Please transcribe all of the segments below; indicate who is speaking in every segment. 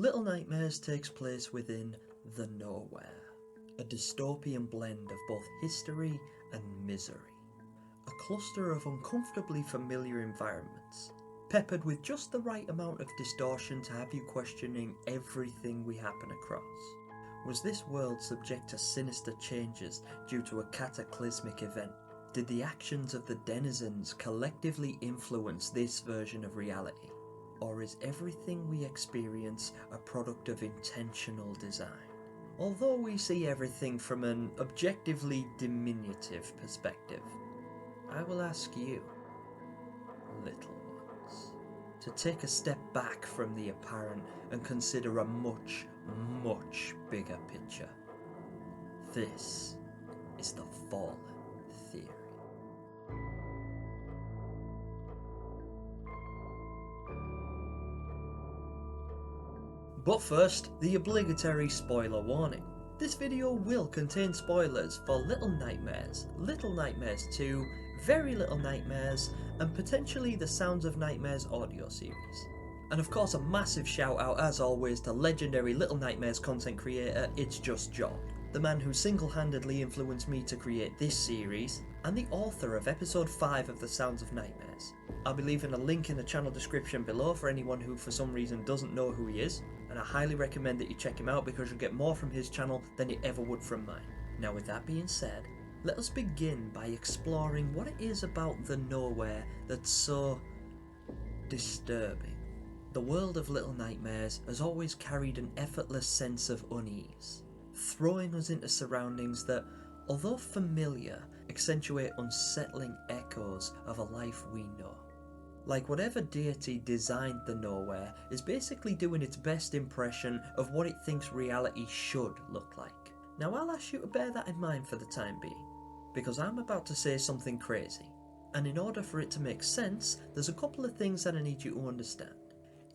Speaker 1: Little Nightmares takes place within the Nowhere, a dystopian blend of both history and misery. A cluster of uncomfortably familiar environments, peppered with just the right amount of distortion to have you questioning everything we happen across. Was this world subject to sinister changes due to a cataclysmic event? Did the actions of the denizens collectively influence this version of reality? Or is everything we experience a product of intentional design? Although we see everything from an objectively diminutive perspective, I will ask you, little ones, to take a step back from the apparent and consider a much, much bigger picture. This is the Fallen Theory. But first, the obligatory spoiler warning. This video will contain spoilers for Little Nightmares, Little Nightmares 2, Very Little Nightmares, and potentially the Sounds of Nightmares audio series. And of course a massive shout out as always to legendary Little Nightmares content creator It's Just John, the man who single-handedly influenced me to create this series, and the author of episode 5 of the Sounds of Nightmares. I'll be leaving a link in the channel description below for anyone who for some reason doesn't know who he is, and I highly recommend that you check him out because you'll get more from his channel than you ever would from mine. Now with that being said, let us begin by exploring what it is about the Nowhere that's so disturbing. The world of Little Nightmares has always carried an effortless sense of unease, throwing us into surroundings that, although familiar, accentuate unsettling echoes of a life we know. Like whatever deity designed the Nowhere is basically doing its best impression of what it thinks reality should look like. Now I'll ask you to bear that in mind for the time being, because I'm about to say something crazy, and in order for it to make sense, there's a couple of things that I need you to understand.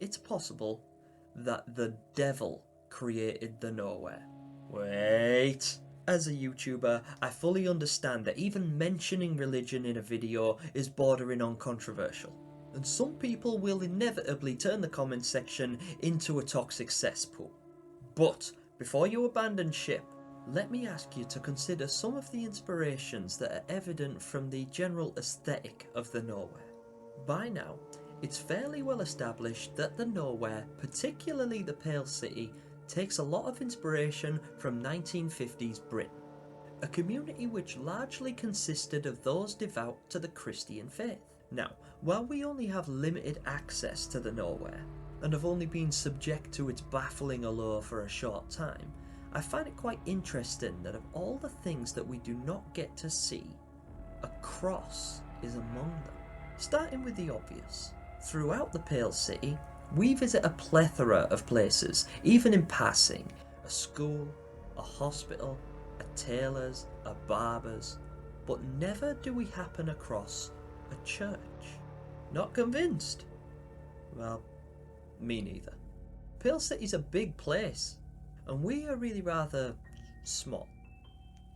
Speaker 1: It's possible that the devil created the Nowhere. Wait! As a YouTuber, I fully understand that even mentioning religion in a video is bordering on controversial, and some people will inevitably turn the comments section into a toxic cesspool. But before you abandon ship, let me ask you to consider some of the inspirations that are evident from the general aesthetic of the Nowhere. By now, it's fairly well established that the Nowhere, particularly the Pale City, takes a lot of inspiration from 1950s Britain, a community which largely consisted of those devout to the Christian faith. Now, while we only have limited access to the Nowhere, and have only been subject to its baffling allure for a short time, I find it quite interesting that of all the things that we do not get to see, a cross is among them. Starting with the obvious, throughout the Pale City, we visit a plethora of places, even in passing. A school, a hospital, a tailor's, a barber's, but never do we happen across a church. Not convinced? Well, me neither. Pale City's a big place, and we are really rather small.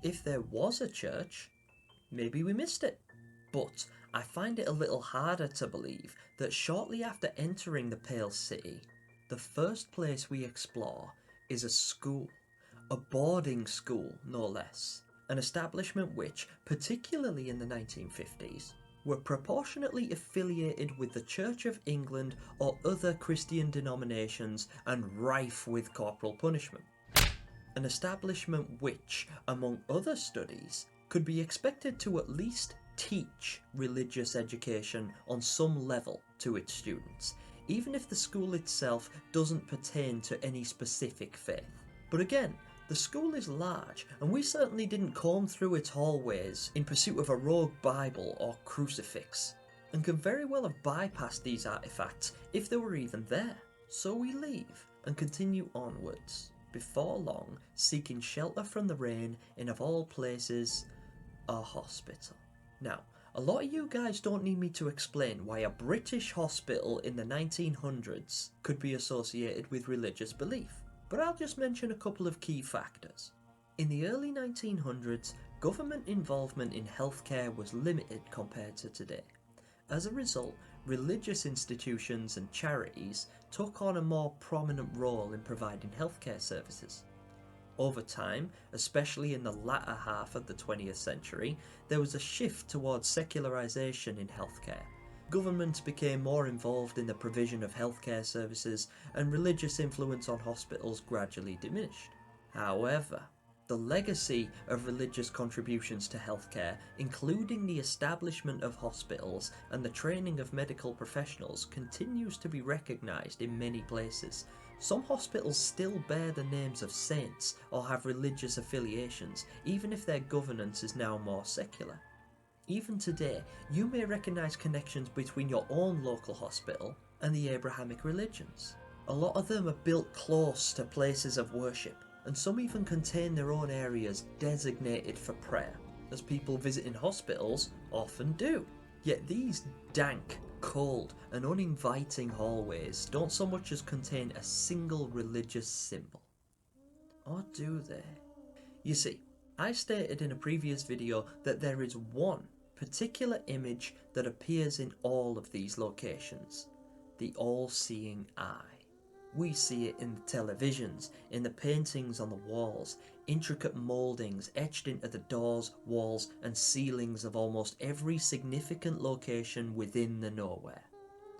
Speaker 1: If there was a church, maybe we missed it. But I find it a little harder to believe that shortly after entering the Pale City, the first place we explore is a school, a boarding school no less, an establishment which, particularly in the 1950s, were proportionately affiliated with the Church of England or other Christian denominations and rife with corporal punishment. An establishment which, among other studies, could be expected to at least teach religious education on some level to its students, even if the school itself doesn't pertain to any specific faith. But again, the school is large, and we certainly didn't comb through its hallways in pursuit of a rogue Bible or crucifix, and could very well have bypassed these artifacts if they were even there. So we leave and continue onwards, before long seeking shelter from the rain in, of all places, a hospital. Now, a lot of you guys don't need me to explain why a British hospital in the 1900s could be associated with religious belief, but I'll just mention a couple of key factors. In the early 1900s, government involvement in healthcare was limited compared to today. As a result, religious institutions and charities took on a more prominent role in providing healthcare services. Over time, especially in the latter half of the 20th century, there was a shift towards secularization in healthcare. Governments became more involved in the provision of healthcare services, and religious influence on hospitals gradually diminished. However, the legacy of religious contributions to healthcare, including the establishment of hospitals and the training of medical professionals, continues to be recognized in many places. Some hospitals still bear the names of saints or have religious affiliations, even if their governance is now more secular. Even today, you may recognize connections between your own local hospital and the Abrahamic religions. A lot of them are built close to places of worship, and some even contain their own areas designated for prayer, as people visiting hospitals often do. Yet these dank, cold, and uninviting hallways don't so much as contain a single religious symbol. Or do they? You see, I stated in a previous video that there is one particular image that appears in all of these locations: the all-seeing eye. We see it in the televisions, in the paintings on the walls, intricate mouldings etched into the doors, walls, and ceilings of almost every significant location within the nowhere.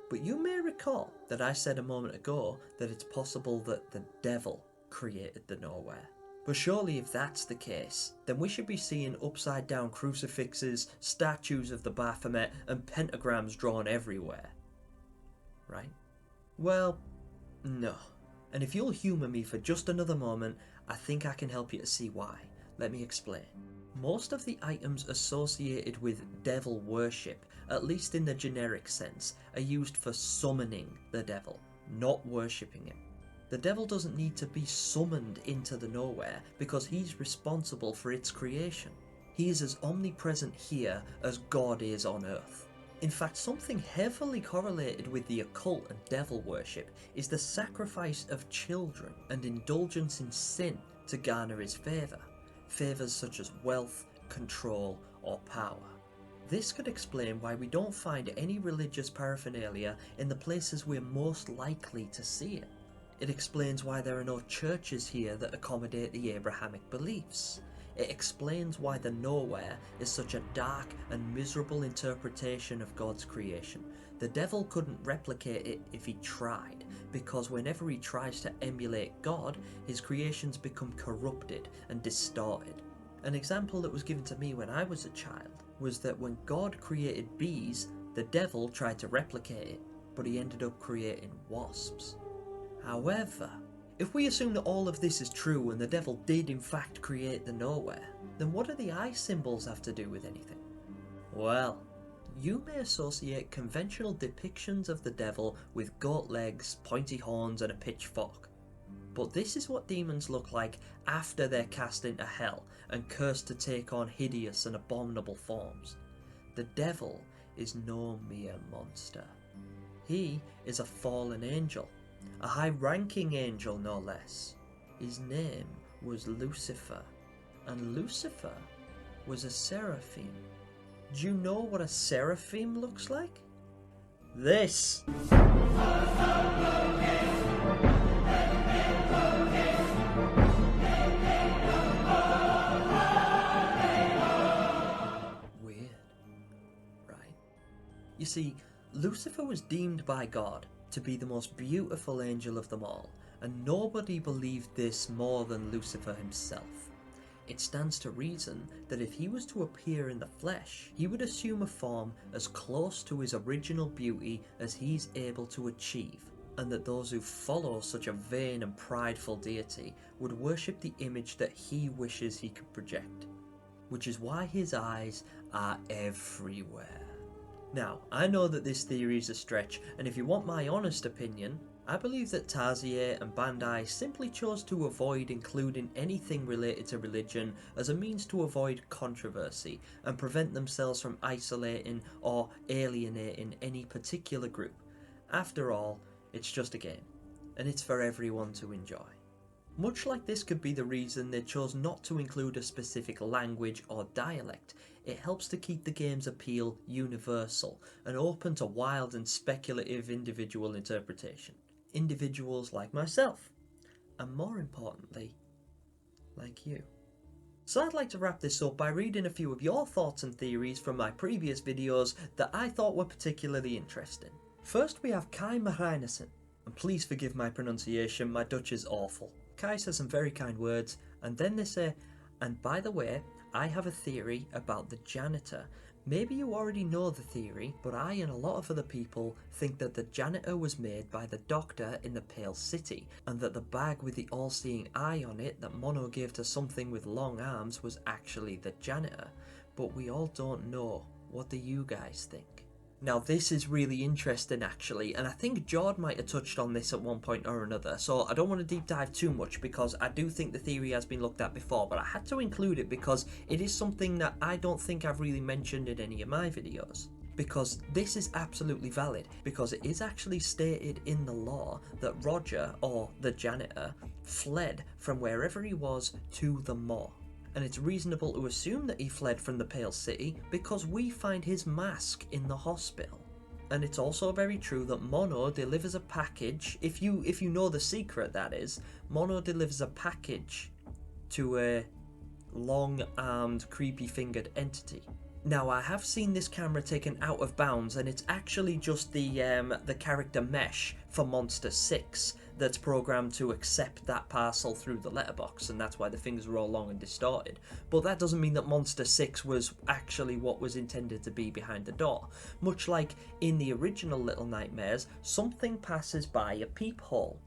Speaker 1: But you may recall that I said a moment ago that it's possible that the devil created the nowhere. But surely if that's the case, then we should be seeing upside down crucifixes, statues of the Baphomet, and pentagrams drawn everywhere. Right? Well, no. And if you'll humour me for just another moment, I think I can help you to see why. Let me explain. Most of the items associated with devil worship, at least in the generic sense, are used for summoning the devil, not worshipping him. The devil doesn't need to be summoned into the nowhere because he's responsible for its creation. He is as omnipresent here as God is on earth. In fact, something heavily correlated with the occult and devil worship is the sacrifice of children and indulgence in sin to garner his favour. Favours such as wealth, control, or power. This could explain why we don't find any religious paraphernalia in the places we're most likely to see it. It explains why there are no churches here that accommodate the Abrahamic beliefs. It explains why the nowhere is such a dark and miserable interpretation of God's creation. The devil couldn't replicate it if he tried, because whenever he tries to emulate God, his creations become corrupted and distorted. An example that was given to me when I was a child was that when God created bees, the devil tried to replicate it, but he ended up creating wasps. However, if we assume that all of this is true and the devil did in fact create the nowhere, then what do the eye symbols have to do with anything? Well, you may associate conventional depictions of the devil with goat legs, pointy horns, and a pitchfork. But this is what demons look like after they're cast into hell and cursed to take on hideous and abominable forms. The devil is no mere monster. He is a fallen angel. A high-ranking angel, no less. His name was Lucifer, and Lucifer was a seraphim. Do you know what a seraphim looks like? This! Weird, right? You see, Lucifer was deemed by God to be the most beautiful angel of them all, and nobody believed this more than Lucifer himself. It stands to reason that if he was to appear in the flesh, he would assume a form as close to his original beauty as he's able to achieve, and that those who follow such a vain and prideful deity would worship the image that he wishes he could project, which is why his eyes are everywhere. Now, I know that this theory is a stretch, and if you want my honest opinion, I believe that Tarsier and Bandai simply chose to avoid including anything related to religion as a means to avoid controversy and prevent themselves from isolating or alienating any particular group. After all, it's just a game, and it's for everyone to enjoy. Much like this could be the reason they chose not to include a specific language or dialect. It helps to keep the game's appeal universal and open to wild and speculative individual interpretation. individuals like myself, and more importantly, like you. So I'd like to wrap this up by reading a few of your thoughts and theories from my previous videos that I thought were particularly interesting. First we have Kai Marijnissen, and please forgive my pronunciation, my Dutch is awful. Kai says some very kind words, and then they say, and by the way, I have a theory about the janitor. Maybe you already know the theory, but I and a lot of other people think that the janitor was made by the doctor in the Pale City, and that the bag with the all-seeing eye on it that Mono gave to something with long arms was actually the janitor. But we all don't know. What do you guys think? Now this is really interesting actually, and I think Jordan might have touched on this at one point or another, so I don't want to deep dive too much because I do think the theory has been looked at before, but I had to include it because it is something that I don't think I've really mentioned in any of my videos. Because this is absolutely valid, because it is actually stated in the law that Roger, or the janitor, fled from wherever he was to the moor. And it's reasonable to assume that he fled from the Pale City because we find his mask in the hospital. And it's also very true that Mono delivers a package, if you know the secret that is, Mono delivers a package to a long-armed, creepy-fingered entity. Now I have seen this camera taken out of bounds, and it's actually just the character mesh for Monster 6 that's programmed to accept that parcel through the letterbox, and that's why the fingers are all long and distorted. But that doesn't mean that Monster 6 was actually what was intended to be behind the door. Much like in the original Little Nightmares, something passes by a peephole.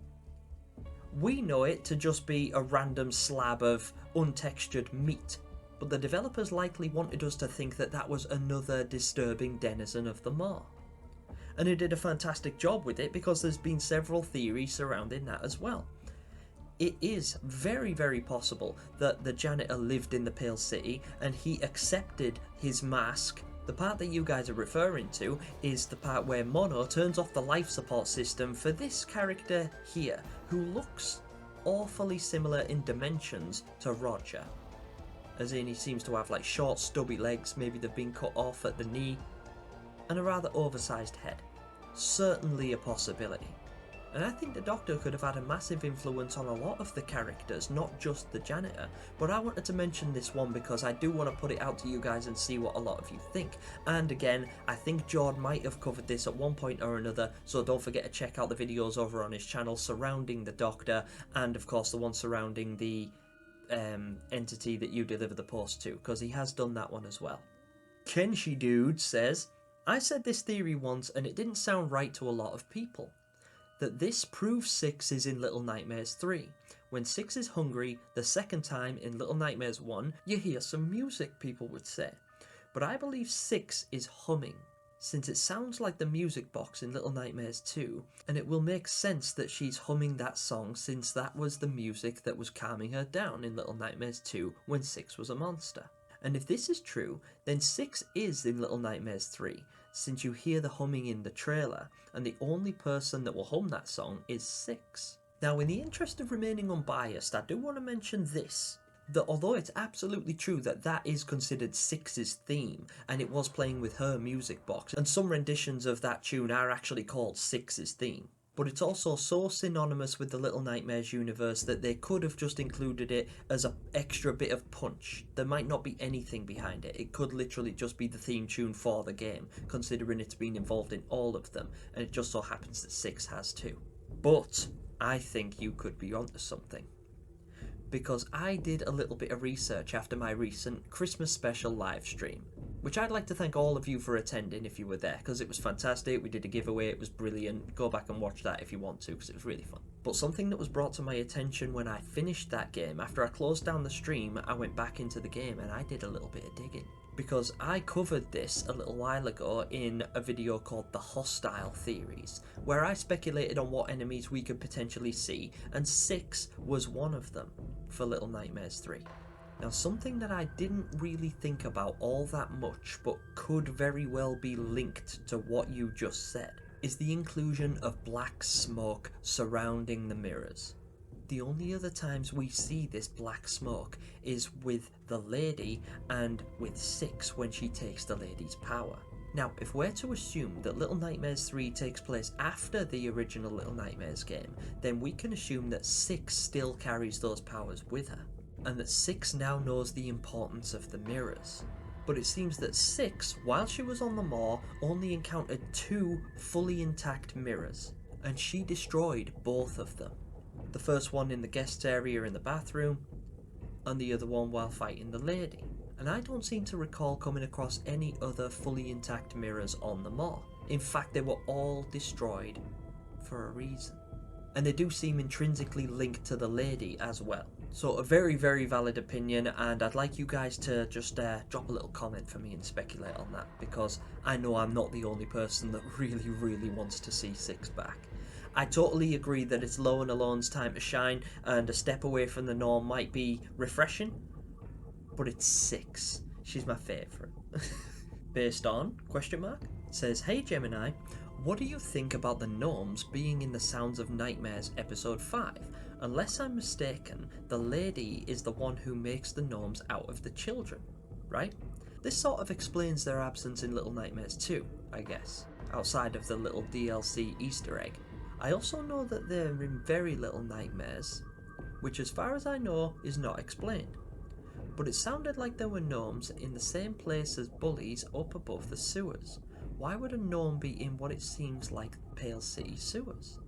Speaker 1: We know it to just be a random slab of untextured meat, but the developers likely wanted us to think that that was another disturbing denizen of the moor. And it did a fantastic job with it because there's been several theories surrounding that as well. It is very, very possible that the janitor lived in the Pale City and he accepted his mask. The part that you guys are referring to is the part where Mono turns off the life support system for this character here, who looks awfully similar in dimensions to Roger. As in, he seems to have like short stubby legs, maybe they've been cut off at the knee, and a rather oversized head. Certainly a possibility. And I think the Doctor could have had a massive influence on a lot of the characters, not just the janitor. But I wanted to mention this one because I do want to put it out to you guys and see what a lot of you think. And again, I think Jordan might have covered this at one point or another, so don't forget to check out the videos over on his channel surrounding the Doctor, and of course the one surrounding the entity that you deliver the post to, because he has done that one as well. Kenshi Dude says, I said this theory once and it didn't sound right to a lot of people. That this proves 6 is in Little Nightmares 3. When 6 is hungry, the second time in Little Nightmares 1, you hear some music, people would say. But I believe 6 is humming, since it sounds like the music box in Little Nightmares 2, and it will make sense that she's humming that song since that was the music that was calming her down in Little Nightmares 2 when 6 was a monster. And if this is true, then 6 is in Little Nightmares 3, since you hear the humming in the trailer, and the only person that will hum that song is 6. Now, in the interest of remaining unbiased, I do want to mention this, that although it's absolutely true that that is considered 6's theme, and it was playing with her music box, and some renditions of that tune are actually called 6's theme, but it's also so synonymous with the Little Nightmares universe that they could have just included it as an extra bit of punch. There might not be anything behind it. It could literally just be the theme tune for the game, considering it's been involved in all of them, and it just so happens that 6 has too. But I think you could be onto something, because I did a little bit of research after my recent Christmas special live stream, which I'd like to thank all of you for attending if you were there, because it was fantastic. We did a giveaway, it was brilliant. Go back and watch that if you want to, because it was really fun. But something that was brought to my attention when I finished that game, after I closed down the stream, I went back into the game and I did a little bit of digging. Because I covered this a little while ago in a video called The Hostile Theories, where I speculated on what enemies we could potentially see, and 6 was one of them for Little Nightmares 3. Now, something that I didn't really think about all that much, but could very well be linked to what you just said, is the inclusion of black smoke surrounding the mirrors. The only other times we see this black smoke is with the lady and with 6 when she takes the lady's power. Now, if we're to assume that Little Nightmares 3 takes place after the original Little Nightmares game, then we can assume that 6 still carries those powers with her, and that 6 now knows the importance of the mirrors. But it seems that 6, while she was on the moor, only encountered 2 fully intact mirrors, and she destroyed both of them. The first one in the guest area in the bathroom, and the other one while fighting the lady. And I don't seem to recall coming across any other fully intact mirrors on the moor. In fact, they were all destroyed for a reason. And they do seem intrinsically linked to the lady as well. So a very, very valid opinion, and I'd like you guys to just drop a little comment for me and speculate on that, because I know I'm not the only person that really, really wants to see 6 back. I totally agree that it's Low and Alone's time to shine, and a step away from the norm might be refreshing, but it's 6. She's my favourite. Based on, question mark, says, hey Gemini, what do you think about the gnomes being in the Sounds of Nightmares episode 5? Unless I'm mistaken, the lady is the one who makes the gnomes out of the children, right? This sort of explains their absence in Little Nightmares 2, I guess, outside of the little DLC Easter egg. I also know that they're in Very Little Nightmares, which as far as I know is not explained. But it sounded like there were gnomes in the same place as bullies up above the sewers. Why would a gnome be in what it seems like Pale City sewers?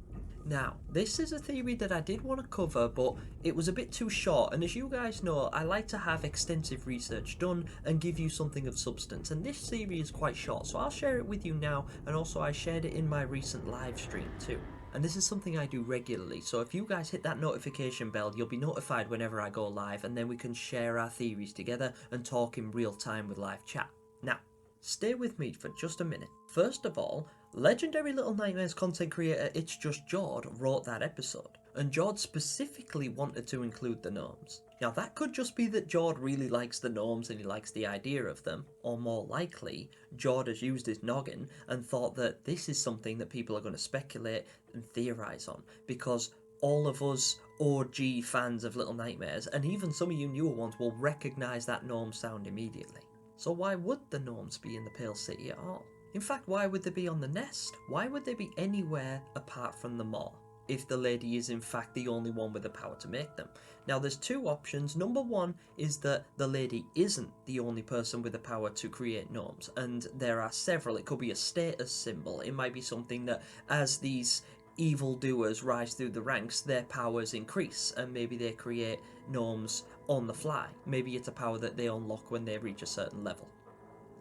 Speaker 1: Now, this is a theory that I did want to cover, but it was a bit too short, and as you guys know, I like to have extensive research done and give you something of substance, and this theory is quite short, so I'll share it with you now, and also I shared it in my recent live stream too. And this is something I do regularly, so if you guys hit that notification bell, you'll be notified whenever I go live, and then we can share our theories together and talk in real time with live chat. Now, stay with me for just a minute. First of all, legendary Little Nightmares content creator It's Just Jord wrote that episode, and Jord specifically wanted to include the gnomes. Now that could just be that Jord really likes the gnomes and he likes the idea of them, or more likely, Jord has used his noggin and thought that this is something that people are going to speculate and theorise on, because all of us OG fans of Little Nightmares, and even some of you newer ones, will recognise that gnome sound immediately. So why would the gnomes be in the Pale City at all? In fact, why would they be on the nest? Why would they be anywhere apart from the moor, if the lady is in fact the only one with the power to make them? Now there's 2 options. Number 1 is that the lady isn't the only person with the power to create gnomes, and there are several. It could be a status symbol. It might be something that as these evildoers rise through the ranks, their powers increase, and maybe they create gnomes on the fly. Maybe it's a power that they unlock when they reach a certain level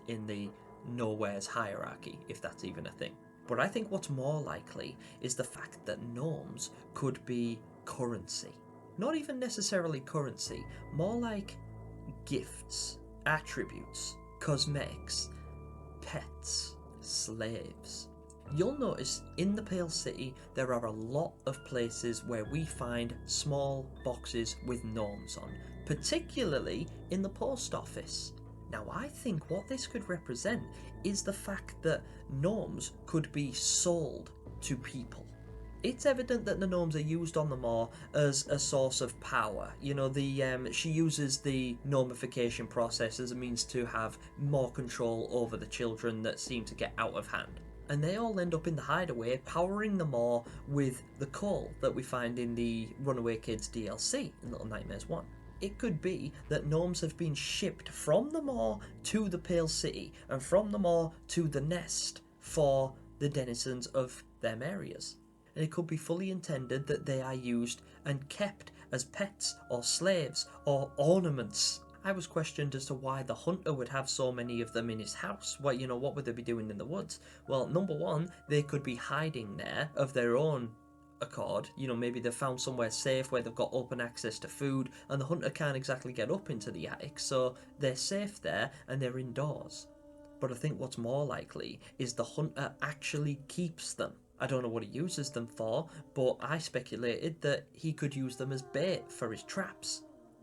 Speaker 1: in the Nowhere's hierarchy, if that's even a thing. But I think what's more likely is the fact that gnomes could be currency. Not even necessarily currency, more like gifts, attributes, cosmetics, pets, slaves. You'll notice in the Pale City there are a lot of places where we find small boxes with gnomes on, particularly in the post office. Now I think what this could represent is the fact that gnomes could be sold to people. It's evident that the gnomes are used on the moor as a source of power. You know, she uses the gnomification process as a means to have more control over the children that seem to get out of hand. And they all end up in the hideaway, powering the moor with the coal that we find in the Runaway Kids DLC in Little Nightmares 1. It could be that gnomes have been shipped from the moor to the Pale City, and from the moor to the nest for the denizens of them areas. And it could be fully intended that they are used and kept as pets or slaves or ornaments. I was questioned as to why the hunter would have so many of them in his house. What would they be doing in the woods? Well, number 1, they could be hiding there of their own accord. Maybe they've found somewhere safe where they've got open access to food, and the hunter can't exactly get up into the attic, so they're safe there and they're indoors. But I think what's more likely is the hunter actually keeps them. I don't know what he uses them for, but I speculated that he could use them as bait for his traps.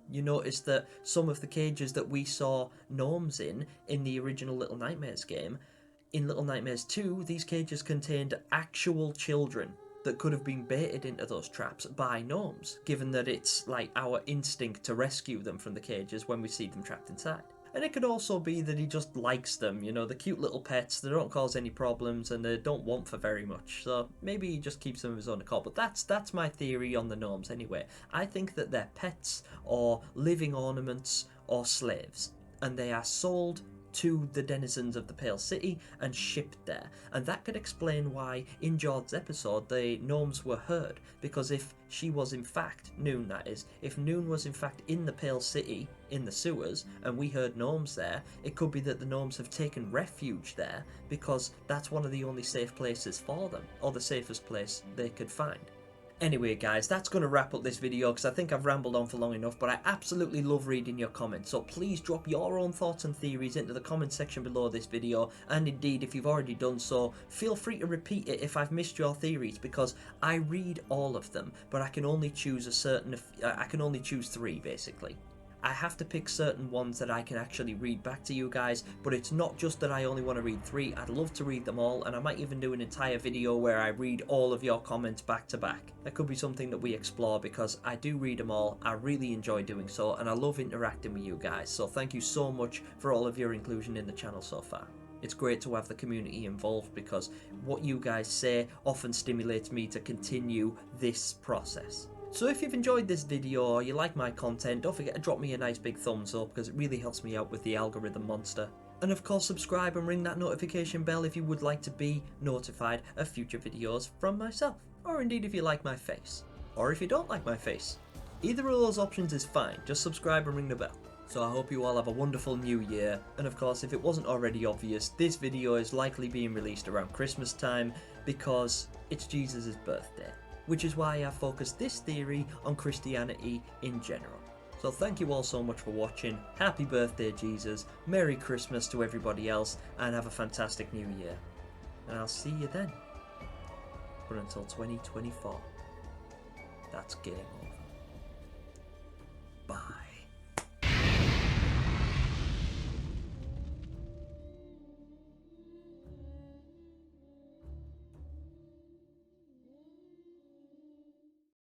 Speaker 1: You notice that some of the cages that we saw gnomes in the original Little Nightmares game, in Little Nightmares 2, these cages contained actual children that could have been baited into those traps by gnomes, given that it's like our instinct to rescue them from the cages when we see them trapped inside. And it could also be that he just likes them, you know, the cute little pets, they don't cause any problems and they don't want for very much. So maybe he just keeps them of his own accord. But that's my theory on the gnomes anyway. I think that they're pets or living ornaments or slaves, and they are sold to the denizens of the Pale City and shipped there. And that could explain why in George's episode the gnomes were heard, because if she was in fact, Noon that is, if Noon was in fact in the Pale City, in the sewers, and we heard gnomes there, it could be that the gnomes have taken refuge there because that's one of the only safe places for them, or the safest place they could find. Anyway guys, that's going to wrap up this video because I think I've rambled on for long enough, but I absolutely love reading your comments, so please drop your own thoughts and theories into the comment section below this video, and indeed if you've already done so, feel free to repeat it if I've missed your theories, because I read all of them, but I can only choose three basically. I have to pick certain ones that I can actually read back to you guys, but it's not just that I only want to read 3, I'd love to read them all, and I might even do an entire video where I read all of your comments back to back. That could be something that we explore, because I do read them all, I really enjoy doing so, and I love interacting with you guys, so thank you so much for all of your inclusion in the channel so far. It's great to have the community involved, because what you guys say often stimulates me to continue this process. So if you've enjoyed this video or you like my content, don't forget to drop me a nice big thumbs up, because it really helps me out with the algorithm monster. And of course subscribe and ring that notification bell if you would like to be notified of future videos from myself. Or indeed if you like my face. Or if you don't like my face. Either of those options is fine, just subscribe and ring the bell. So I hope you all have a wonderful new year, and of course if it wasn't already obvious, this video is likely being released around Christmas time because it's Jesus' birthday. Which is why I focused this theory on Christianity in general. So thank you all so much for watching, happy birthday Jesus, Merry Christmas to everybody else, and have a fantastic new year. And I'll see you then. But until 2024, that's game on.